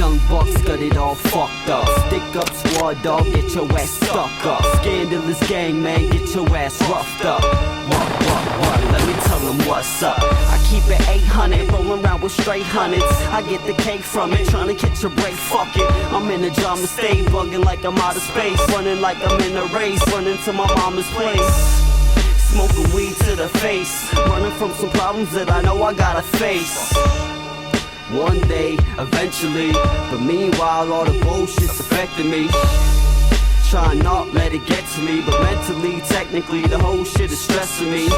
Young bucks got it all fucked up. Stick up squad dog, get your ass stuck up. Scandalous gang man, get your ass roughed up. What? Let me tell them what's up. I keep it 800, rolling around with straight hundreds. I get the cake from it, trying to catch a break, fuck it. I'm in the drama state, bugging like I'm out of space. Running like I'm in a race, running to my mama's place. Smoking weed to the face, running from some problems that I know I gotta face. One day, eventually, but meanwhile all the bullshit's affecting me. Try not let it get to me, but mentally, technically, the whole shit is stressing me.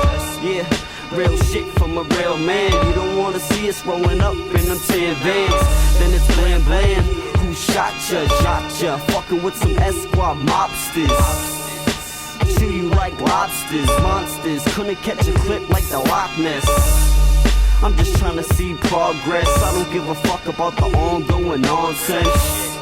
Yeah, real shit from a real man. You don't wanna see us rolling up in them tin vans. Then it's bland bland. Who shot ya, shot ya? Fucking with some Esquire mobsters. Chew you like lobsters, monsters. Couldn't catch a clip like the Loch Ness. I'm just trying to see progress. I don't give a fuck about the ongoing nonsense.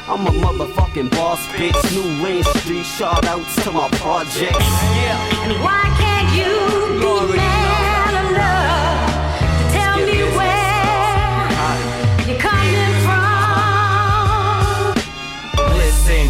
I'm a motherfucking boss, bitch. New Lane Street, shout outs to my projects. Yeah. And why can't you be man of love to tell me where you're coming from? Listen,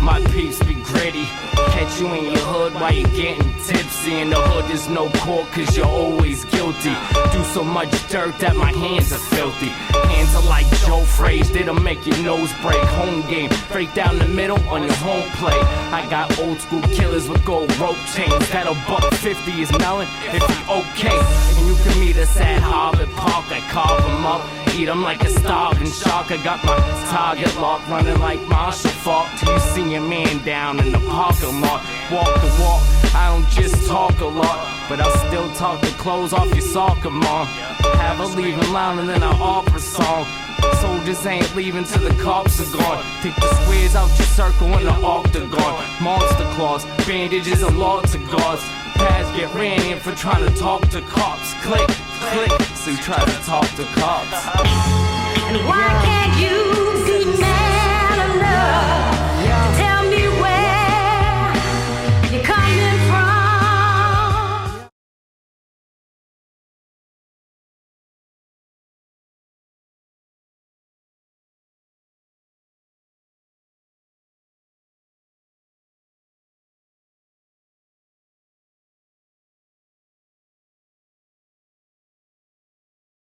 my peeps be gritty. Catch you in your hood while you're getting tipsy. In the hood there's no court cause you're always guilty. Do so much dirt that my hands are filthy. Hands are like Joe Frazier, that'll make your nose break. Home game, break down the middle on your home plate. I got old school killers with gold rope chains. That a $1.50 is melon if he okay. And you can meet us at Harvard Park. I carve them up, eat them like a starving shark. I got my target locked, running like Marshall Falk till you see your man down in the parking lot. Walk the walk, I don't just talk a lot, but I'll still talk the clothes off your soccer mom. Have her leaving louder than an opera song. Soldiers ain't leaving till the cops are gone. Take the squares out your circle in the octagon. Monster claws, bandages and lots of gauze. Pads get ran in for trying to talk to cops. Click, click, so try to talk to cops. And why can't you